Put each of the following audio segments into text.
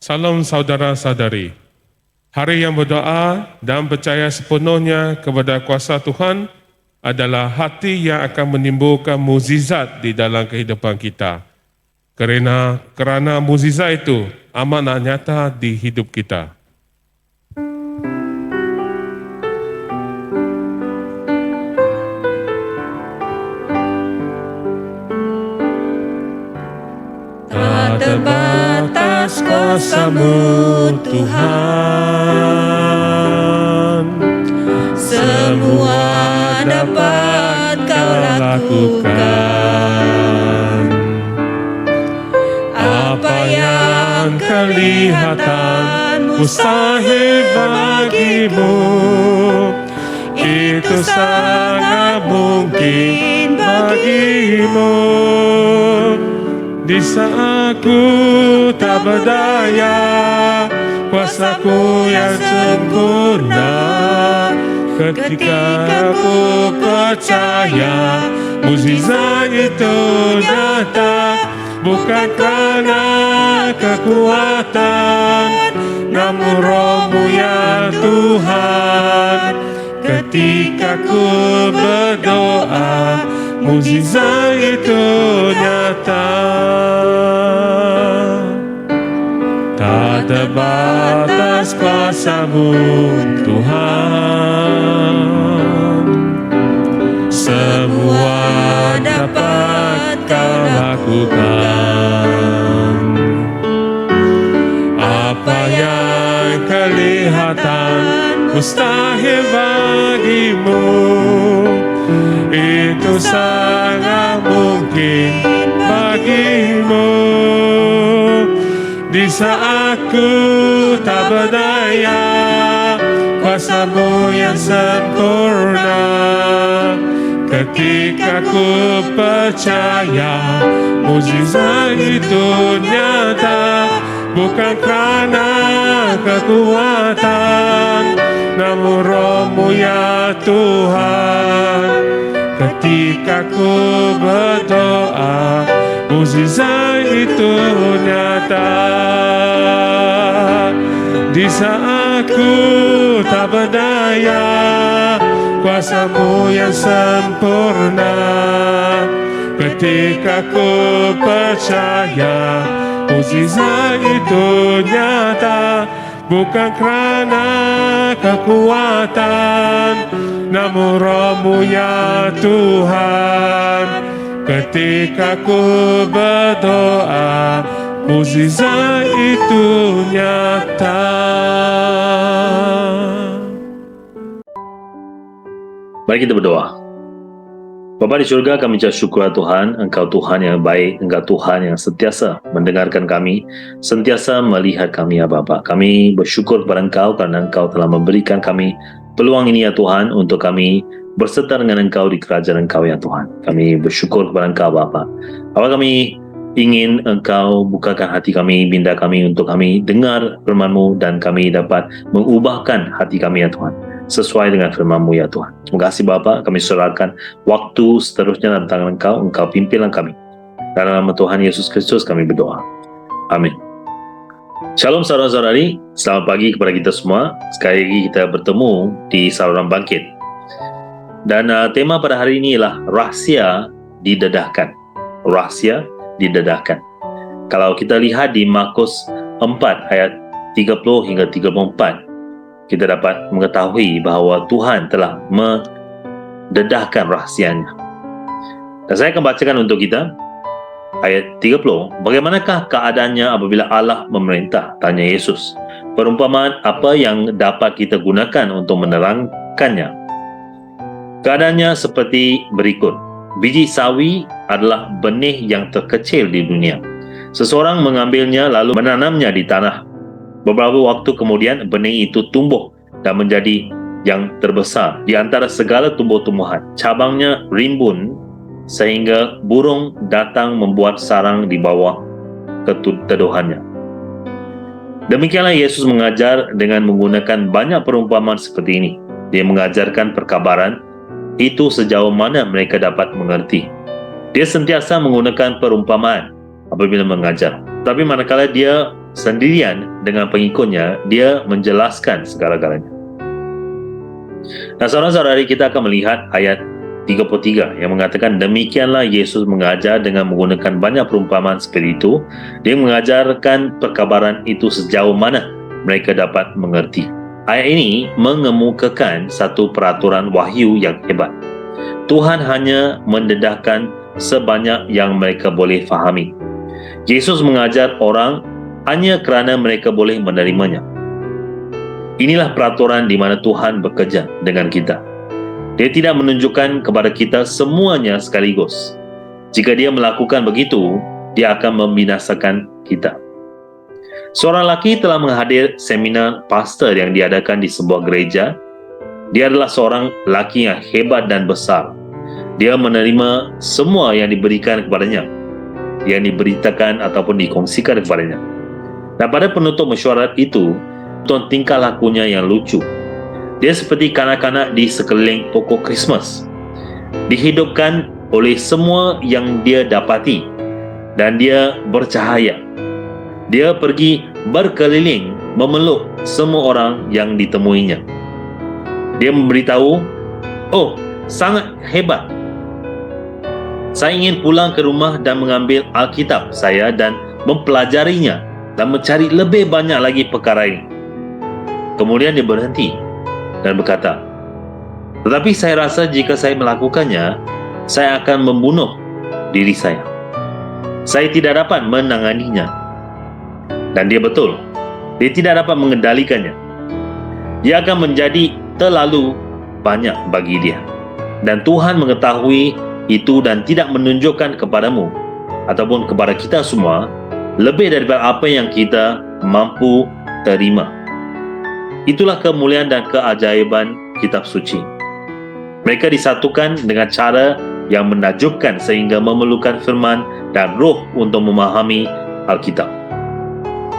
Salam saudara-saudari. Hari yang berdoa dan percaya sepenuhnya kepada kuasa Tuhan adalah hati yang akan menimbulkan mukjizat di dalam kehidupan kita. Kerana mukjizat itu amanah nyata di hidup kita. Tak terbatas kuasa-Mu Tuhan, semua dapat Kau lakukan. Apa yang kelihatan mustahil bagimu, itu sangat mungkin bagimu. Di saat aku tak berdaya, kuasaku yang sempurna. Ketika aku percaya, mukjizat itu nyata. Bukan kerana kekuatan, namun Roh-Mu ya Tuhan. Ketika ku berdoa, mukjizat itu nyata. Tak terbatas kuasa-Mu Tuhan, semua dapat Kau lakukan. Apa yang kelihatan mustahil bagimu, itu sangat mungkin bagimu. Di saat aku tak berdaya, kuasa-Mu yang sempurna. Ketika ku percaya, mukjizat itu nyata. Bukan kerana kekuatan, namun Roh-Mu ya Tuhan. Ketika ku berdoa, mukjizat itu nyata. Di saat ku tak berdaya, kuasa-Mu yang sempurna. Ketika ku percaya, mukjizat itu nyata. Bukan kerana kekuatan, namun Roh-Mu ya Tuhan. Ketika ku berdoa, mukjizat itu nyata. Mari kita berdoa. Bapa di syurga, kami ucap syukur Tuhan, Engkau Tuhan yang baik, Engkau Tuhan yang sentiasa mendengarkan kami, sentiasa melihat kami ya Bapa. Kami bersyukur kepada Engkau kerana Engkau telah memberikan kami peluang ini ya Tuhan, untuk kami berserta dengan Engkau di kerajaan Engkau ya Tuhan. Kami bersyukur kepada Engkau Bapa. Bapa, kami ingin Engkau bukakan hati kami, minda kami untuk kami dengar firman-Mu dan kami dapat mengubahkan hati kami ya Tuhan, sesuai dengan firman-Mu ya Tuhan. Terima kasih Bapa, kami serahkan waktu seterusnya dalam tangan Engkau. Engkau pimpinlah kami. Dalam nama Tuhan Yesus Kristus kami berdoa. Amin. Shalom saudara-saudari, selamat pagi kepada kita semua. Sekali lagi kita bertemu di saluran bangkit. Dan tema pada hari ini ialah rahsia didedahkan. Rahsia didedahkan. Kalau kita lihat di Markus 4 ayat 30 hingga 34, kita dapat mengetahui bahawa Tuhan telah mendedahkan rahsianya. Dan saya akan bacakan untuk kita ayat 30. Bagaimanakah keadaannya apabila Allah memerintah? Tanya Yesus. Perumpamaan apa yang dapat kita gunakan untuk menerangkannya? Keadaannya seperti berikut. Biji sawi adalah benih yang terkecil di dunia. Seseorang mengambilnya lalu menanamnya di tanah. Beberapa waktu kemudian benih itu tumbuh dan menjadi yang terbesar di antara segala tumbuh-tumbuhan. Cabangnya rimbun sehingga burung datang membuat sarang di bawah keteduhannya. Demikianlah Yesus mengajar dengan menggunakan banyak perumpamaan seperti ini. Dia mengajarkan perkabaran itu sejauh mana mereka dapat mengerti. Dia sentiasa menggunakan perumpamaan apabila mengajar. Tapi manakala dia sendirian dengan pengikutnya, dia menjelaskan segala-galanya. Dan saudara-saudari, kita akan melihat ayat 33 yang mengatakan, demikianlah Yesus mengajar dengan menggunakan banyak perumpamaan seperti itu. Dia mengajarkan perkabaran itu sejauh mana mereka dapat mengerti. Ayat ini mengemukakan satu peraturan wahyu yang hebat. Tuhan hanya mendedahkan sebanyak yang mereka boleh fahami. Yesus mengajar orang hanya kerana mereka boleh menerimanya. Inilah peraturan di mana Tuhan bekerja dengan kita. Dia tidak menunjukkan kepada kita semuanya sekaligus. Jika dia melakukan begitu, dia akan membinasakan kita. Seorang lelaki telah menghadir seminar pastor yang diadakan di sebuah gereja. Dia adalah seorang lelaki yang hebat dan besar. Dia menerima semua yang diberikan kepadanya, yang diberitakan ataupun dikongsikan kepadanya. Dan pada penutup mesyuarat itu, tingkah lakunya yang lucu. Dia seperti kanak-kanak di sekeliling pokok Krismas. Dihidupkan oleh semua yang dia dapati, dan dia bercahaya. Dia pergi berkeliling memeluk semua orang yang ditemuinya. Dia memberitahu, oh, sangat hebat. Saya ingin pulang ke rumah dan mengambil Alkitab saya dan mempelajarinya dan mencari lebih banyak lagi perkara ini. Kemudian dia berhenti dan berkata, tetapi saya rasa jika saya melakukannya, saya akan membunuh diri saya. Saya tidak dapat menanganinya. Dan dia betul, dia tidak dapat mengendalikannya. Dia akan menjadi terlalu banyak bagi dia. Dan Tuhan mengetahui itu dan tidak menunjukkan kepadamu ataupun kepada kita semua lebih daripada apa yang kita mampu terima. Itulah kemuliaan dan keajaiban kitab suci. Mereka disatukan dengan cara yang menakjubkan sehingga memerlukan firman dan roh untuk memahami Alkitab.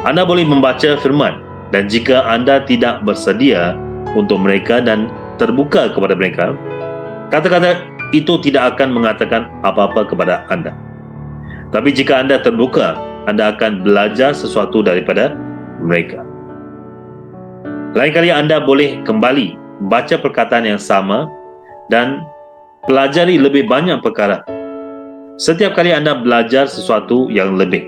Anda boleh membaca firman, dan jika anda tidak bersedia untuk mereka dan terbuka kepada mereka, kata-kata itu tidak akan mengatakan apa-apa kepada anda. Tapi jika anda terbuka, anda akan belajar sesuatu daripada mereka. Lain kali anda boleh kembali baca perkataan yang sama dan pelajari lebih banyak perkara. Setiap kali anda belajar sesuatu yang lebih,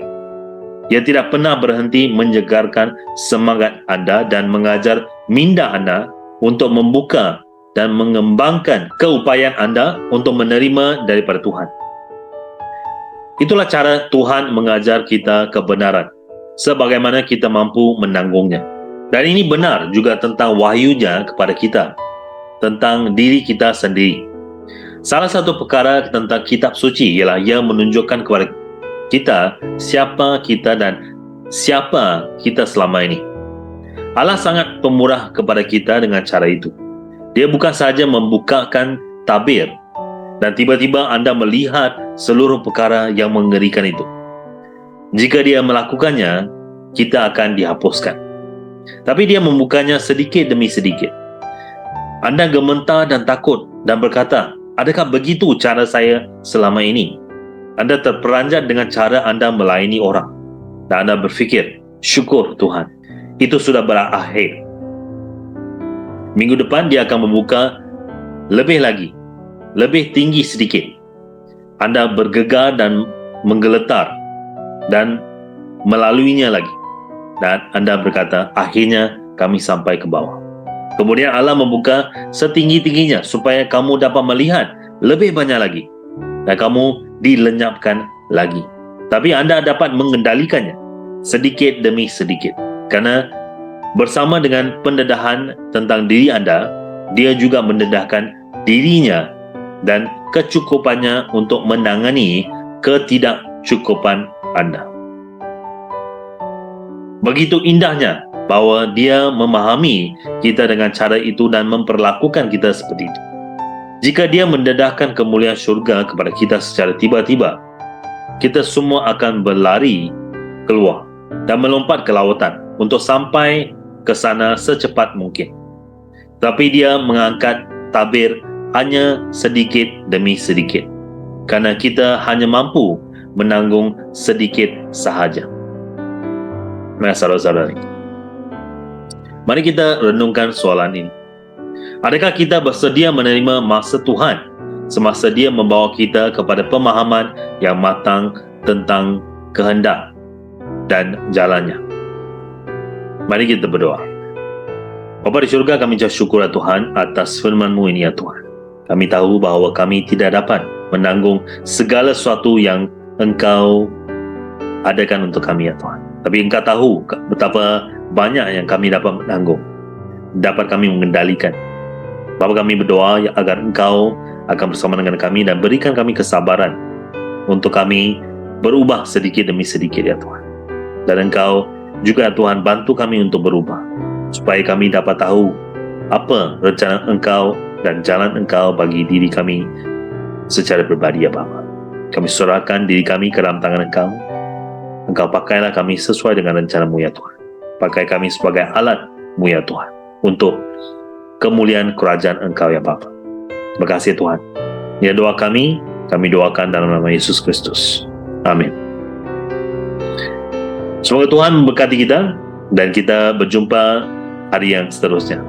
ia tidak pernah berhenti menyegarkan semangat anda dan mengajar minda anda untuk membuka dan mengembangkan keupayaan anda untuk menerima daripada Tuhan. Itulah cara Tuhan mengajar kita kebenaran, sebagaimana kita mampu menanggungnya. Dan ini benar juga tentang wahyunya kepada kita, tentang diri kita sendiri. Salah satu perkara tentang kitab suci ialah ia menunjukkan kepada kita siapa kita dan siapa kita selama ini. Allah sangat pemurah kepada kita dengan cara itu. Dia bukan sahaja membukakan tabir dan tiba-tiba anda melihat seluruh perkara yang mengerikan itu. Jika dia melakukannya, kita akan dihapuskan. Tapi dia membukanya sedikit demi sedikit. Anda gementar dan takut dan berkata, adakah begitu cara saya selama ini? Anda terperanjat dengan cara anda melayani orang. Dan anda berfikir, syukur Tuhan, itu sudah berakhir. Minggu depan dia akan membuka lebih lagi, lebih tinggi sedikit. Anda bergegar dan menggeletar dan melaluinya lagi. Dan anda berkata, akhirnya kami sampai ke bawah. Kemudian Allah membuka setinggi-tingginya supaya kamu dapat melihat lebih banyak lagi. Dan kamu dilenyapkan lagi. Tapi anda dapat mengendalikannya sedikit demi sedikit. Karena bersama dengan pendedahan tentang diri anda, dia juga mendedahkan dirinya dan kecukupannya untuk menangani ketidakcukupan anda. Begitu indahnya bahawa dia memahami kita dengan cara itu dan memperlakukan kita seperti itu. Jika dia mendedahkan kemuliaan syurga kepada kita secara tiba-tiba, kita semua akan berlari keluar dan melompat ke lautan untuk sampai ke sana secepat mungkin. Tapi dia mengangkat tabir hanya sedikit demi sedikit, karena kita hanya mampu menanggung sedikit sahaja. saudara-saudari, mari kita renungkan soalan ini. Adakah kita bersedia menerima masa Tuhan semasa Dia membawa kita kepada pemahaman yang matang tentang kehendak dan jalannya? Mari kita berdoa. Bapa di syurga, kami ucap syukur Tuhan atas firman-Mu ini ya Tuhan. Kami tahu bahawa kami tidak dapat menanggung segala sesuatu yang Engkau adakan untuk kami ya Tuhan. Tapi Engkau tahu betapa banyak yang kami dapat menanggung, dapat kami mengendalikan. Bapa, kami berdoa agar Engkau akan bersama dengan kami dan berikan kami kesabaran untuk kami berubah sedikit demi sedikit ya Tuhan. Dan Engkau juga Tuhan bantu kami untuk berubah, supaya kami dapat tahu apa rencana Engkau dan jalan Engkau bagi diri kami secara pribadi ya Bapa. Kami serahkan diri kami ke dalam tangan Engkau. Engkau pakailah kami sesuai dengan rencana-Mu ya Tuhan. Pakai kami sebagai alat-Mu ya Tuhan, untuk kemuliaan kerajaan Engkau ya Bapa. Terima kasih Tuhan. Ya, doa kami doakan dalam nama Yesus Kristus. Amin. Semoga Tuhan memberkati kita dan kita berjumpa hari yang seterusnya.